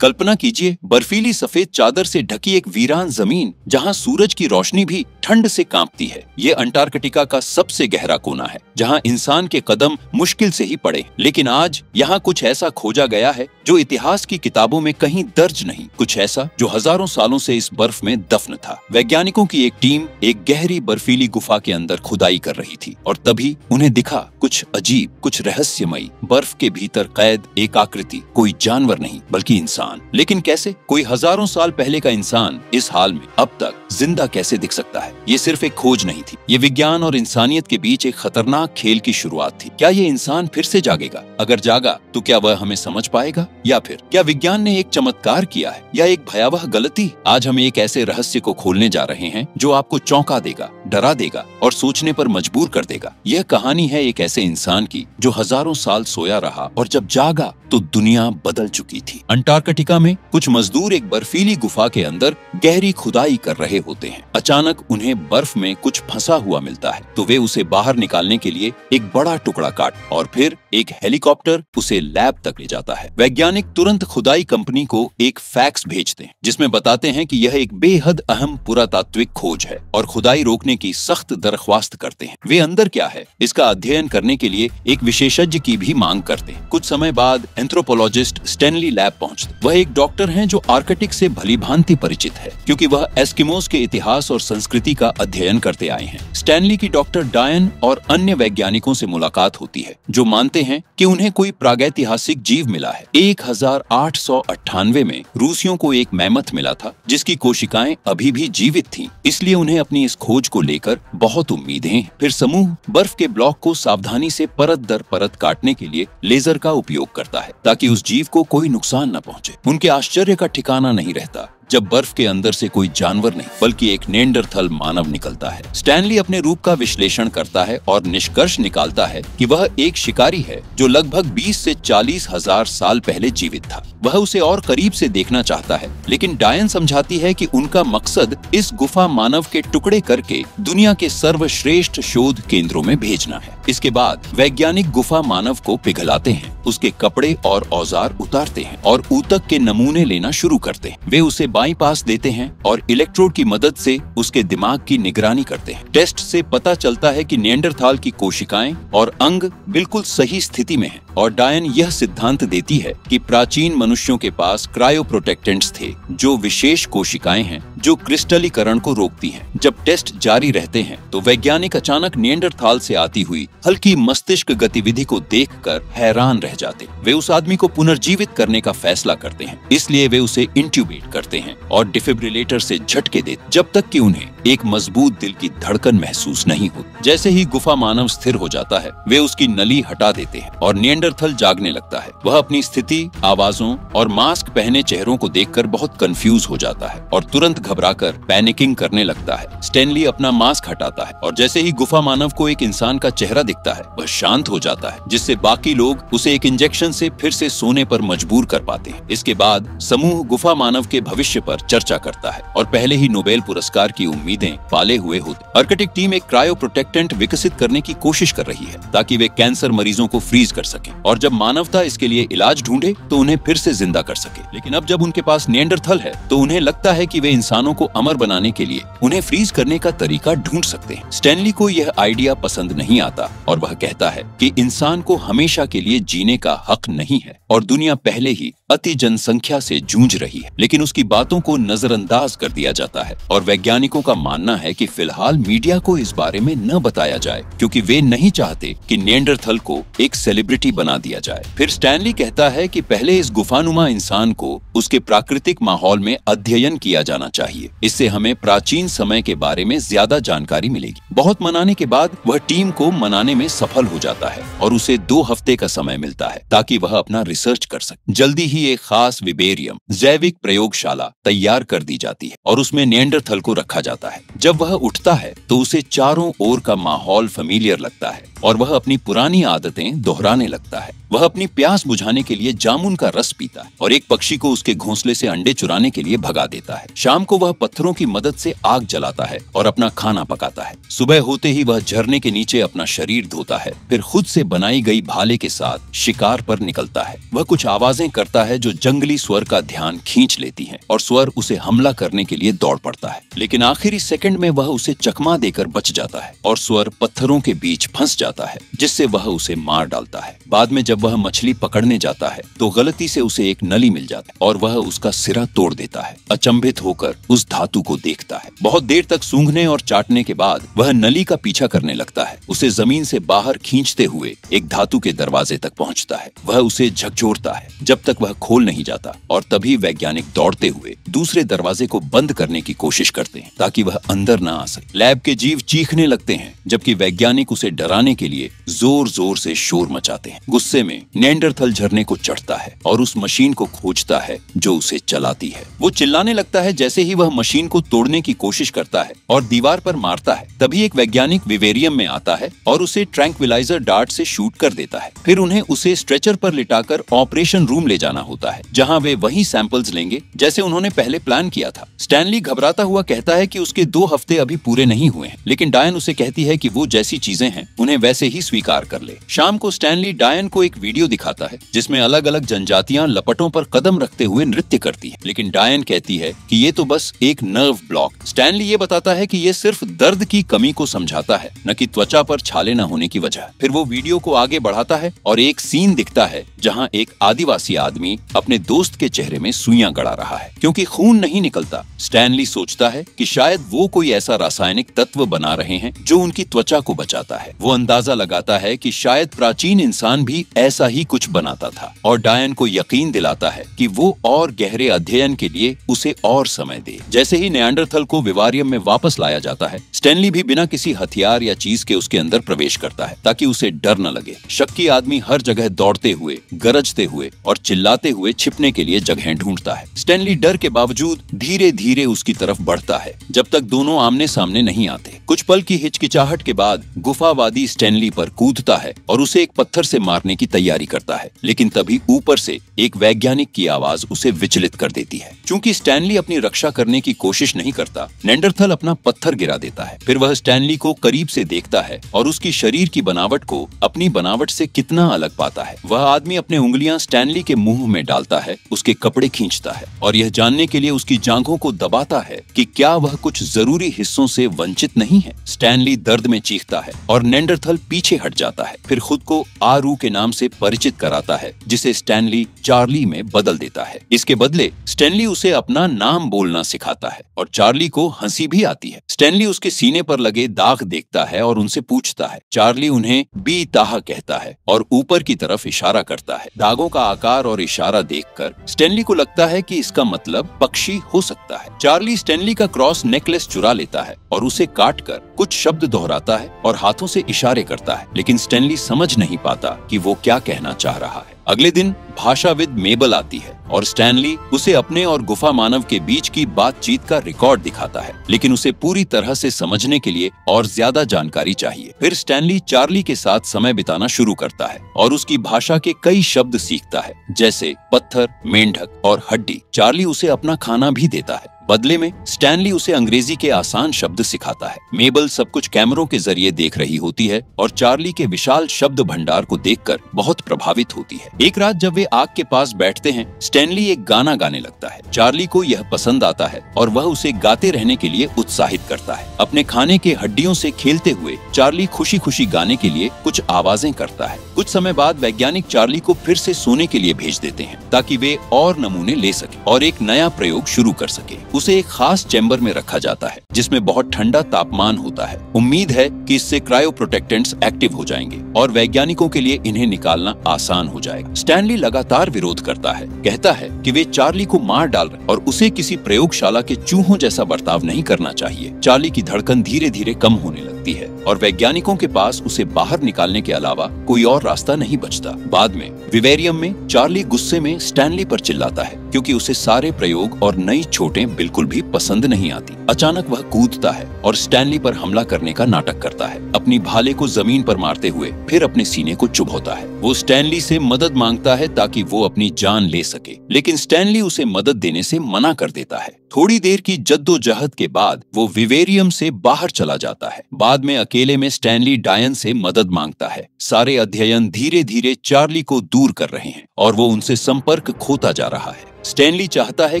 कल्पना कीजिए बर्फीली सफेद चादर से ढकी एक वीरान जमीन जहां सूरज की रोशनी भी ठंड से कांपती है। ये अंटार्कटिका का सबसे गहरा कोना है जहां इंसान के कदम मुश्किल से ही पड़े। लेकिन आज यहाँ कुछ ऐसा खोजा गया है जो इतिहास की किताबों में कहीं दर्ज नहीं, कुछ ऐसा जो हजारों सालों से इस बर्फ में दफन था। वैज्ञानिकों की एक टीम एक गहरी बर्फीली गुफा के अंदर खुदाई कर रही थी और तभी उन्हें दिखा कुछ अजीब, कुछ रहस्यमयी। बर्फ के भीतर कैद एक आकृति, कोई जानवर नहीं बल्कि इंसान। लेकिन कैसे? कोई हजारों साल पहले का इंसान इस हाल में अब तक जिंदा कैसे दिख सकता है? ये सिर्फ एक खोज नहीं थी, ये विज्ञान और इंसानियत के बीच एक खतरनाक खेल की शुरुआत थी। क्या ये इंसान फिर से जागेगा? अगर जागा तो क्या वह हमें समझ पाएगा, या फिर क्या विज्ञान ने एक चमत्कार किया है या एक भयावह गलती? आज हम एक ऐसे रहस्य को खोलने जा रहे हैं जो आपको चौंका देगा, डरा देगा और सोचने पर मजबूर कर देगा। यह कहानी है एक ऐसे इंसान की जो हजारों साल सोया रहा और जब जागा तो दुनिया बदल चुकी थी। अंटार्कटिका में कुछ मजदूर एक बर्फीली गुफा के अंदर गहरी खुदाई कर रहे होते हैं। अचानक उन्हें बर्फ में कुछ फंसा हुआ मिलता है तो वे उसे बाहर निकालने के लिए एक बड़ा टुकड़ा काट और फिर एक हेलीकॉप्टर उसे लैब तक ले जाता है। वैज्ञानिक तुरंत खुदाई कंपनी को एक फैक्स भेजते हैं जिसमें बताते हैं कि यह एक बेहद अहम पुरातात्विक खोज है और खुदाई रोकने की सख्त दरख्वास्त करते हैं। वे अंदर क्या है इसका अध्ययन करने के लिए एक विशेषज्ञ की भी मांग करते हैं। कुछ समय बाद एंथ्रोपोलॉजिस्ट स्टैनली लैब पहुंचते। वह एक डॉक्टर हैं जो आर्कटिक से भलीभांति परिचित है क्योंकि वह एस्किमोस के इतिहास और संस्कृति का अध्ययन करते आए हैं। स्टैनली की डॉक्टर डायन और अन्य वैज्ञानिकों से मुलाकात होती है जो मानते हैं कि उन्हें कोई प्रागैतिहासिक जीव मिला है। 1898 में रूसियों को एक मैमथ मिला था जिसकी कोशिकाएं अभी भी जीवित थीं, इसलिए उन्हें अपनी इस खोज को लेकर बहुत उम्मीदें हैं। फिर समूह बर्फ के ब्लॉक को सावधानी से परत दर परत काटने के लिए लेजर का उपयोग करता है ताकि उस जीव को कोई नुकसान न पहुंचे। उनके आश्चर्य का ठिकाना नहीं रहता जब बर्फ के अंदर से कोई जानवर नहीं बल्कि एक नेंडरथल मानव निकलता है। स्टैनली अपने रूप का विश्लेषण करता है और निष्कर्ष निकालता है कि वह एक शिकारी है जो लगभग 20 से 40 हजार साल पहले जीवित था। वह उसे और करीब से देखना चाहता है, लेकिन डायन समझाती है कि उनका मकसद इस गुफा मानव के टुकड़े करके दुनिया के सर्वश्रेष्ठ शोध केंद्रों में भेजना है। इसके बाद वैज्ञानिक गुफा मानव को पिघलाते हैं, उसके कपड़े और औजार उतारते हैं और ऊतक के नमूने लेना शुरू करते हैं। वे उसे बाईपास देते हैं और इलेक्ट्रोड की मदद से उसके दिमाग की निगरानी करते हैं। टेस्ट से पता चलता है कि निएंडरथाल की कोशिकाएं और अंग बिल्कुल सही स्थिति में हैं और डायन यह सिद्धांत देती है कि प्राचीन मनुष्यों के पास क्रायोप्रोटेक्टेंट्स थे, जो विशेष कोशिकाएं हैं जो क्रिस्टलीकरण को रोकती हैं। जब टेस्ट जारी रहते हैं तो वैज्ञानिक अचानक निएंडरथाल से आती हुई हल्की मस्तिष्क गतिविधि को देखकर हैरान रह जाते। वे उस आदमी को पुनर्जीवित करने का फैसला करते हैं, इसलिए वे उसे इंट्यूबेट करते हैं और डिफिब्रिलेटर से झटके देते जब तक कि उन्हें एक मजबूत दिल की धड़कन महसूस नहीं होती। जैसे ही गुफा मानव स्थिर हो जाता है वे उसकी नली हटा देते हैं और निएंडरथल जागने लगता है। वह अपनी स्थिति, आवाजों और मास्क पहने चेहरों को देखकर बहुत कंफ्यूज हो जाता है और तुरंत घबराकर पैनिकिंग करने लगता है। स्टैनली अपना मास्क हटाता है और जैसे ही गुफा मानव को एक इंसान का चेहरा दिखता है वह शांत हो जाता है, जिससे बाकी लोग उसे एक इंजेक्शन से फिर से सोने पर मजबूर कर पाते हैं। इसके बाद समूह गुफा मानव के भविष्य पर चर्चा करता है और पहले ही नोबेल पुरस्कार की उम्मीदें पाले हुए होते। आर्कटिक टीम एक क्रायो प्रोटेक्टेंट विकसित करने की कोशिश कर रही है ताकि वे कैंसर मरीजों को फ्रीज कर सके और जब मानवता इसके लिए इलाज ढूंढे तो उन्हें फिर से जिंदा कर सके। लेकिन अब जब उनके पास निएंडरथल है तो उन्हें लगता है कि वे इंसानों को अमर बनाने के लिए उन्हें फ्रीज करने का तरीका ढूंढ सकते हैं। स्टैनली को यह आइडिया पसंद नहीं आता और वह कहता है कि इंसान को हमेशा के लिए जीने का हक नहीं है और दुनिया पहले ही अति जनसंख्या से जूझ रही है। लेकिन उसकी बातों को नजरअंदाज कर दिया जाता है और वैज्ञानिकों का मानना है कि फिलहाल मीडिया को इस बारे में न बताया जाए क्योंकि वे नहीं चाहते कि निएंडरथल को एक सेलिब्रिटी बना दिया जाए। फिर स्टैनली कहता है कि पहले इस गुफानुमा इंसान को उसके प्राकृतिक माहौल में अध्ययन किया जाना चाहिए, इससे हमें प्राचीन समय के बारे में ज्यादा जानकारी मिलेगी। बहुत मनाने के बाद वह टीम को मनाने में सफल हो जाता है और उसे 2 हफ्ते का समय मिलता है ताकि वह अपना रिसर्च कर सके। जल्दी ही एक खास विबेरियम जैविक प्रयोगशाला तैयार कर दी जाती है और उसमें निएंडरथल को रखा जाता है। है। जब वह उठता है तो उसे चारों ओर का माहौल फेमिलियर लगता है और वह अपनी पुरानी आदतें दोहराने लगता है। वह अपनी प्यास बुझाने के लिए जामुन का रस पीता है और एक पक्षी को उसके घोंसले से अंडे चुराने के लिए भगा देता है। शाम को वह पत्थरों की मदद से आग जलाता है और अपना खाना पकाता है। सुबह होते ही वह झरने के नीचे अपना शरीर धोता है, फिर खुद से बनाई गई भाले के साथ शिकार पर निकलता है। वह कुछ आवाजें करता है जो जंगली स्वर का ध्यान खींच लेती हैं और स्वर उसे हमला करने के लिए दौड़ पड़ता है, लेकिन आखिरी सेकंड में वह उसे चकमा देकर बच जाता है और स्वर पत्थरों के बीच फंस जाता है, जिससे वह उसे मार डालता है। बाद में जब वह मछली पकड़ने जाता है तो गलती से उसे एक नली मिल जाता है और वह उसका सिरा तोड़ देता है। अचंभित होकर उस धातु को देखता है। बहुत देर तक सूंघने और चाटने के बाद वह नली का पीछा करने लगता है। उसे जमीन से बाहर खींचते हुए एक धातु के दरवाजे तक पहुंचता है। वह उसे झकझोरता है जब तक वह खोल नहीं जाता और तभी वैज्ञानिक दौड़ते हुए दूसरे दरवाजे को बंद करने की कोशिश करते हैं ताकि वह अंदर न आ सके। लैब के जीव चीखने लगते हैं जबकि वैज्ञानिक उसे डराने के लिए जोर जोर से शोर मचाते हैं। गुस्से में निएंडरथल झरने को चढ़ता है और उस मशीन को खोजता है जो उसे चलाती है। वो चिल्लाने लगता है जैसे ही वह मशीन को तोड़ने की कोशिश करता है और दीवार पर मारता है। तभी एक वैज्ञानिक विवेरियम में आता है और उसे ट्रैंक्विलाइजर डार्ट से शूट कर देता है। फिर उन्हें उसे स्ट्रेचर पर लिटाकर ऑपरेशन रूम ले जाना होता है, जहां वे वही सैंपल्स लेंगे जैसे उन्होंने पहले प्लान किया था। स्टैनली घबराता हुआ कहता है कि उसके 2 हफ्ते अभी पूरे नहीं हुए हैं, लेकिन डायन उसे कहती है कि वो जैसी चीजें हैं उन्हें वैसे ही स्वीकार कर ले। शाम को स्टैनली डायन को एक वीडियो दिखाता है जिसमें अलग अलग जनजातियां लपटों पर कदम रखते हुए नृत्य करती हैं, लेकिन डायन कहती है कि ये तो बस एक नर्व ब्लॉक। स्टैनली ये बताता है कि ये सिर्फ दर्द की कमी को समझाता है, न कि त्वचा पर छाले न होने की वजह। फिर वो वीडियो को आगे बढ़ाता है और एक सीन दिखता है जहां एक आदिवासी आदमी अपने दोस्त के चेहरे में सुइयां गड़ा रहा है क्योंकि खून नहीं निकलता। स्टैनली सोचता है कि शायद वो कोई ऐसा रासायनिक तत्व बना रहे हैं जो उनकी त्वचा को बचाता है। वो अंदाजा लगाता है कि शायद प्राचीन इंसान भी ऐसा ही कुछ बनाता था और डायन को यकीन दिलाता है कि वो और गहरे अध्ययन के लिए उसे और समय दे। जैसे ही निएंडरथल को विवारियम में वापस लाया जाता है, स्टैनली भी बिना किसी हथियार या चीज के उसके अंदर प्रवेश करता है ताकि उसे डर न लगे। शक्की आदमी हर जगह दौड़ते हुए, गरजते हुए और चिल्लाते हुए छिपने के लिए जगह ढूंढता है। स्टैनली डर के बावजूद धीरे धीरे उसकी तरफ बढ़ता है जब तक दोनों आमने सामने नहीं आते। कुछ पल की हिचकिचाहट के बाद गुफावादी स्टैनली पर कूदता है और उसे एक पत्थर से मारने की तैयारी करता है, लेकिन तभी ऊपर से एक वैज्ञानिक की आवाज उसे विचलित कर देती है। चूंकि स्टैनली अपनी रक्षा करने की कोशिश नहीं करता, निएंडरथल अपना पत्थर गिरा देता है। फिर वह स्टैनली को करीब से देखता है और उसकी शरीर की बनावट को अपनी बनावट से कितना अलग पाता है। वह आदमी अपने उंगलियां स्टैनली के मुंह में डालता है, उसके कपड़े खींचता है और यह जानने के लिए उसकी जांघों को दबाता है कि क्या वह कुछ जरूरी हिस्सों से वंचित नहीं है। स्टैनली दर्द में चीखता है और निएंडरथल पीछे हट जाता है। फिर खुद को आरू के नाम से परिचित कराता है, जिसे स्टैनली चार्ली में बदल देता है। इसके बदले स्टैनली उसे अपना नाम बोलना सिखाता है और चार्ली को हंसी भी आती है। स्टैनली उसके सीने पर लगे दाग देखता है और उनसे पूछता है। चार्ली उन्हें बी ताहा कहता है और ऊपर की तरफ इशारा करता है। दागों का आकार और इशारा देखकर स्टैनली को लगता है कि इसका मतलब पक्षी हो सकता है। चार्ली स्टैनली का क्रॉस नेकलेस चुरा लेता है और उसे काटकर कुछ शब्द दोहराता है और हाथों से इशारे करता है, लेकिन स्टैनली समझ नहीं पाता कि वो क्या कहना चाह रहा है। अगले दिन भाषाविद मेबल आती है और स्टैनली उसे अपने और गुफा मानव के बीच की बातचीत का रिकॉर्ड दिखाता है, लेकिन उसे पूरी तरह से समझने के लिए और ज्यादा जानकारी चाहिए। फिर स्टैनली चार्ली के साथ समय बिताना शुरू करता है और उसकी भाषा के कई शब्द सीखता है, जैसे पत्थर, मेंढक और हड्डी। चार्ली उसे अपना खाना भी देता है। बदले में स्टैनली उसे अंग्रेजी के आसान शब्द सिखाता है। मेबल सब कुछ कैमरों के जरिए देख रही होती है और चार्ली के विशाल शब्द भंडार को देखकर बहुत प्रभावित होती है। एक रात जब वे आग के पास बैठते हैं, स्टैनली एक गाना गाने लगता है। चार्ली को यह पसंद आता है और वह उसे गाते रहने के लिए उत्साहित करता है। अपने खाने के हड्डियों से खेलते हुए चार्ली खुशी खुशी गाने के लिए कुछ आवाजें करता है। कुछ समय बाद वैज्ञानिक चार्ली को फिर से सोने के लिए भेज देते हैं ताकि वे और नमूने ले सके और एक नया प्रयोग शुरू कर सके। उसे एक खास चैम्बर में रखा जाता है जिसमें बहुत ठंडा तापमान होता है। उम्मीद है कि इससे क्रायो प्रोटेक्टेंट्स एक्टिव हो जाएंगे और वैज्ञानिकों के लिए इन्हें निकालना आसान हो जाएगा। स्टैनली लगातार विरोध करता है, कहता है कि वे चार्ली को मार डाल रहे और उसे किसी प्रयोगशाला के चूहों जैसा बर्ताव नहीं करना चाहिए। चार्ली की धड़कन धीरे धीरे कम होने लगती है और वैज्ञानिकों के पास उसे बाहर निकालने के अलावा कोई और रास्ता नहीं बचता। बाद में विवेरियम में चार्ली गुस्से में स्टैनली पर चिल्लाता है क्योंकि उसे सारे प्रयोग और नई चोटें बिल्कुल भी पसंद नहीं आती। अचानक वह कूदता है और स्टैनली पर हमला करने का नाटक करता है, अपनी भाले को जमीन पर मारते हुए फिर अपने सीने को चुभोता है। वो स्टैनली से मदद मांगता है ताकि वो अपनी जान ले सके, लेकिन स्टैनली उसे मदद देने से मना कर देता है। थोड़ी देर की जद्दोजहद के बाद वो विवेरियम से बाहर चला जाता है। बाद में अकेले में स्टैनली डायन से मदद मांगता है। सारे अध्ययन धीरे धीरे चार्ली को दूर कर रहे हैं और वो उनसे संपर्क खोता जा रहा है। स्टैनली चाहता है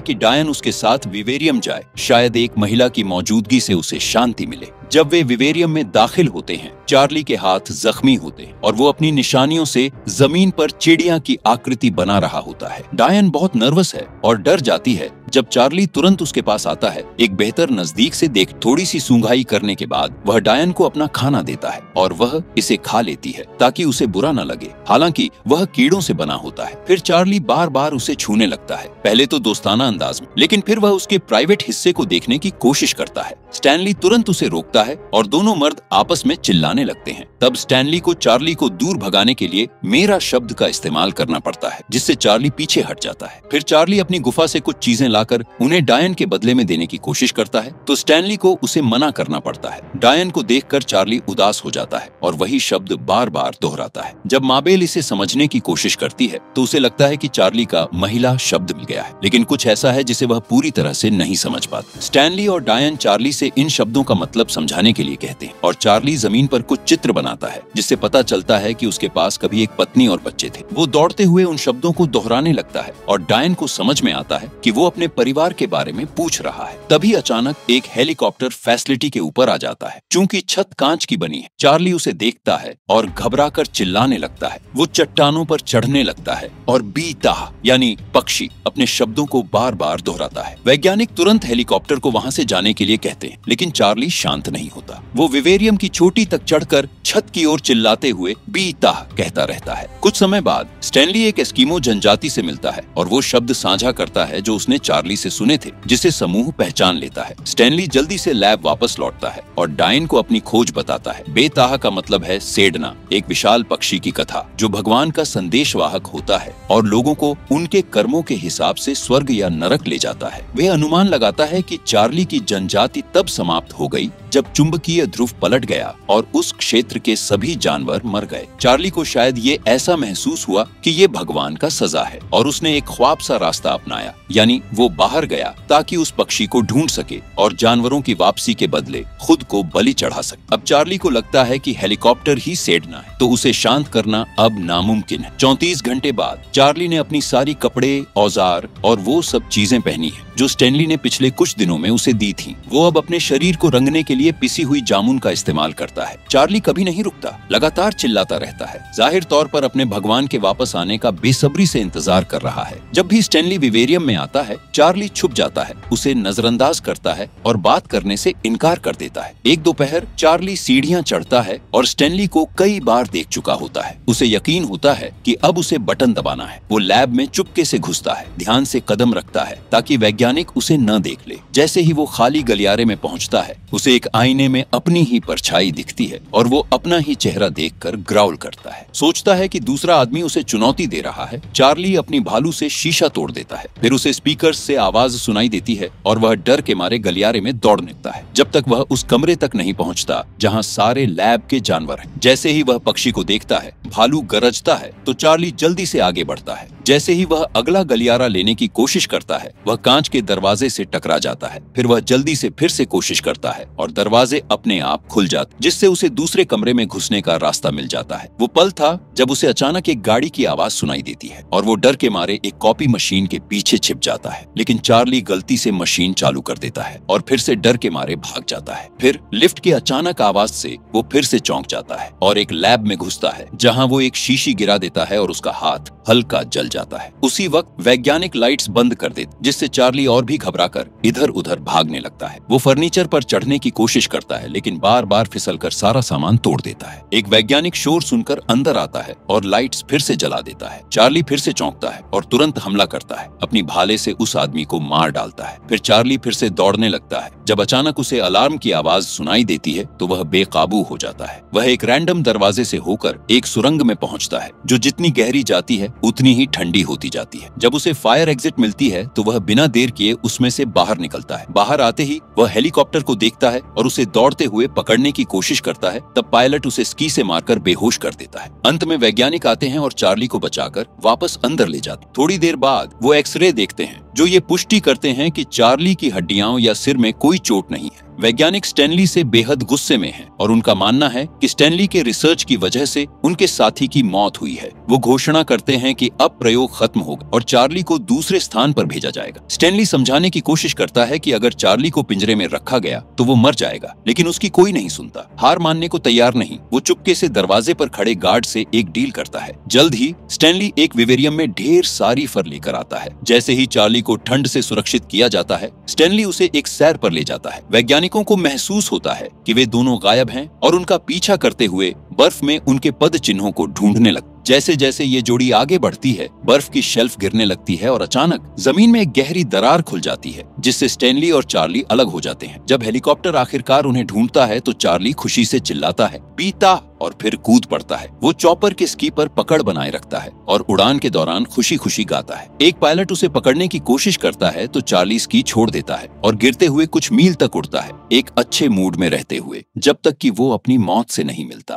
कि डायन उसके साथ विवेरियम जाए, शायद एक महिला की मौजूदगी से उसे शांति मिले। जब वे विवेरियम में दाखिल होते हैं, चार्ली के हाथ जख्मी होते हैं और वो अपनी निशानियों से जमीन पर चिड़िया की आकृति बना रहा होता है। डायन बहुत नर्वस है और डर जाती है। जब चार्ली तुरंत उसके पास आता है, एक बेहतर नजदीक से देख थोड़ी सी सूंघाई करने के बाद वह डायन को अपना खाना देता है और वह इसे खा लेती है ताकि उसे बुरा न लगे। हालांकि वह कीड़ों से बना होता है। फिर चार्ली बार बार उसे छूने लगता है, पहले तो दोस्ताना अंदाज में, लेकिन फिर वह उसके प्राइवेट हिस्से को देखने की कोशिश करता है। स्टैनली तुरंत उसे रोकता है और दोनों मर्द आपस में चिल्लाने लगते हैं। तब स्टैनली को चार्ली को दूर भगाने के लिए मेरा शब्द का इस्तेमाल करना पड़ता है, जिससे चार्ली पीछे हट जाता है। फिर चार्ली अपनी गुफा से कुछ चीजें लाकर उन्हें डायन के बदले में देने की कोशिश करता है, तो स्टैनली को उसे मना करना पड़ता है। डायन को देखकर चार्ली उदास हो जाता है और वही शब्द बार बार दोहराता है। जब माबेल इसे समझने की कोशिश करती है तो उसे लगता है कि चार्ली का महिला शब्द मिल गया है, लेकिन कुछ ऐसा है जिसे वह पूरी तरह से नहीं समझ पाता। स्टैनली और डायन चार्ली से इन शब्दों का मतलब समझाने के लिए कहते हैं और चार्ली जमीन पर कुछ चित्र बनाता है, जिससे पता चलता है कि उसके पास कभी एक पत्नी और बच्चे थे। वो दौड़ते हुए उन शब्दों को दोहराने लगता है और डायन को समझ में आता है कि वो अपने परिवार के बारे में पूछ रहा है। तभी अचानक एक हेलीकॉप्टर फैसिलिटी के ऊपर आ जाता है। चूंकि छत कांच की बनी है, चार्ली उसे देखता है और घबराकर चिल्लाने लगता है। वो चट्टानों पर चढ़ने लगता है और बीता यानी पक्षी अपने शब्दों को बार बार दोहराता है। वैज्ञानिक तुरंत हेलीकॉप्टर को वहां से जाने के लिए कहते हैं, लेकिन चार्ली शांत नहीं होता। वो विवेरियम की चोटी तक चढ़कर छत की ओर चिल्लाते हुए बीता कहता रहता है। कुछ समय बाद स्टैनली एक एस्किमो जनजाति से मिलता है और वो शब्द साझा करता है जो उसने चार्ली से सुने थे, जिसे समूह पहचान लेता है। स्टैनली जल्दी से लैब वापस लौटता है और डायन को अपनी खोज बताता है। बेताह का मतलब है सेडना, एक विशाल पक्षी की कथा जो भगवान का संदेशवाहक होता है और लोगों को उनके कर्मों के हिसाब से स्वर्ग या नरक ले जाता है। वह अनुमान लगाता है कि चार्ली की जनजाति तब समाप्त हो गई जब चुंबकीय ध्रुव पलट गया और उस क्षेत्र के सभी जानवर मर गए। चार्ली को शायद ये ऐसा महसूस हुआ कि ये भगवान का सजा है और उसने एक ख्वाब सा रास्ता अपनाया, यानी वो बाहर गया ताकि उस पक्षी को ढूंढ सके और जानवरों की वापसी के बदले खुद को बलि चढ़ा सके। अब चार्ली को लगता है कि हेलीकॉप्टर ही सेडना है, तो उसे शांत करना अब नामुमकिन है। 34 घंटे बाद चार्ली ने अपनी सारी कपड़े, औजार और वो सब चीजें पहनी है जो स्टैनली ने पिछले कुछ दिनों में उसे दी थी। वो अब अपने शरीर को रंगने के लिए पिसी हुई जामुन का इस्तेमाल करता है। चार्ली कभी नहीं रुकता, लगातार चिल्लाता रहता है, जाहिर तौर पर अपने भगवान के वापस आने का बेसब्री से इंतजार कर रहा है। जब भी स्टैनली विवेरियम में आता है, चार्ली छुप जाता है, उसे नजरअंदाज करता है और बात करने से इनकार कर देता है। एक दोपहर चार्ली सीढ़ियां चढ़ता है और स्टैनली को कई बार देख चुका होता है। उसे यकीन होता है कि अब उसे बटन दबाना है। वो लैब में चुपके से घुसता है, ध्यान से कदम रखता है ताकि वैज्ञानिक उसे न देख ले। जैसे ही वो खाली गलियारे में पहुंचता है, उसे एक आईने में अपनी ही परछाई दिखती है और वो अपना ही चेहरा देखकर ग्राउल करता है। सोचता है कि दूसरा आदमी उसे चुनौती दे रहा है। चार्ली अपनी भालू से शीशा तोड़ देता है। फिर उसे स्पीकर्स से आवाज सुनाई देती है और वह डर के मारे गलियारे में दौड़ निकलता है, जब तक वह उस कमरे तक नहीं पहुंचता जहां सारे लैब के जानवर हैं। जैसे ही वह पक्षी को देखता है, भालू गरजता है तो चार्ली जल्दी से आगे बढ़ता है। जैसे ही वह अगला गलियारा लेने की कोशिश करता है, वह कांच के दरवाजे से टकरा जाता है। फिर वह जल्दी से फिर से कोशिश करता है और दरवाजे अपने आप खुल जाते, जिससे उसे दूसरे कमरे में घुसने का रास्ता मिल जाता है। वो पल था जब उसे अचानक एक गाड़ी की आवाज सुनाई देती है और वो डर के मारे एक कॉपी मशीन के पीछे छिप जाता है। लेकिन चार्ली गलती से मशीन चालू कर देता है और फिर से डर के मारे भाग जाता है। फिर लिफ्ट की अचानक आवाज से वो फिर से चौंक जाता है और एक लैब में घुसता है, जहां वो एक शीशी गिरा देता है और उसका हाथ हल्का जल जाता है। उसी वक्त वैज्ञानिक लाइट्स बंद कर देते, जिससे चार्ली और भी घबराकर इधर उधर भागने लगता है। वो फर्नीचर पर चढ़ने की कोशिश करता है, लेकिन बार बार फिसलकर सारा सामान तोड़ देता है। एक वैज्ञानिक शोर सुनकर अंदर आता है और लाइट्स फिर से जला देता है। चार्ली फिर से चौंकता है और तुरंत हमला करता है। अपनी भाले से उस आदमी को मार डालता है। फिर चार्ली फिर से दौड़ने लगता है। जब अचानक उसे अलार्म की आवाज सुनाई देती है तो वह बेकाबू हो जाता है। वह एक रैंडम दरवाजे से होकर एक सुरंग में पहुंचता है, जो जितनी गहरी जाती है उतनी ही ठंडी होती जाती है। जब उसे फायर एग्जिट मिलती है तो वह बिना देर किए उसमें से बाहर निकलता है। बाहर आते ही वह हेलीकॉप्टर को देखता है और उसे दौड़ते हुए पकड़ने की कोशिश करता है। तब पायलट उसे स्की से मारकर बेहोश कर देता है। अंत में वैज्ञानिक आते हैं और चार्ली को बचाकर वापस अंदर ले जाते हैं। थोड़ी देर बाद वो एक्सरे देखते हैं, जो ये पुष्टि करते हैं कि चार्ली की हड्डियों या सिर में कोई चोट नहीं है। वैज्ञानिक स्टैनली से बेहद गुस्से में हैं और उनका मानना है कि स्टैनली के रिसर्च की वजह से उनके साथी की मौत हुई है। वो घोषणा करते हैं कि अब प्रयोग खत्म होगा और चार्ली को दूसरे स्थान पर भेजा जाएगा। स्टैनली समझाने की कोशिश करता है कि अगर चार्ली को पिंजरे में रखा गया तो वो मर जाएगा, लेकिन उसकी कोई नहीं सुनता। हार मानने को तैयार नहीं, वो चुपके से दरवाजे पर खड़े गार्ड से एक डील करता है। जल्द ही स्टैनली एक विवेरियम में ढेर सारी फर लेकर आता है। जैसे ही चार्ली को ठंड से सुरक्षित किया जाता है, स्टैनली उसे एक सैर पर ले जाता है। वैज्ञानिकों को महसूस होता है कि वे दोनों गायब हैं और उनका पीछा करते हुए बर्फ में उनके पद चिन्हों को ढूंढने लगते। जैसे जैसे ये जोड़ी आगे बढ़ती है, बर्फ की शेल्फ गिरने लगती है और अचानक जमीन में एक गहरी दरार खुल जाती है, जिससे स्टैनली और चार्ली अलग हो जाते हैं। जब हेलीकॉप्टर आखिरकार उन्हें ढूंढता है तो चार्ली खुशी से चिल्लाता है, पीता और फिर कूद पड़ता है। वो चॉपर के स्की पर पकड़ बनाए रखता है और उड़ान के दौरान खुशी खुशी गाता है। एक पायलट उसे पकड़ने की कोशिश करता है तो चार्ली स्की छोड़ देता है और गिरते हुए कुछ मील तक उड़ता है, एक अच्छे मूड में रहते हुए, जब तक कि वो अपनी मौत से नहीं मिलता।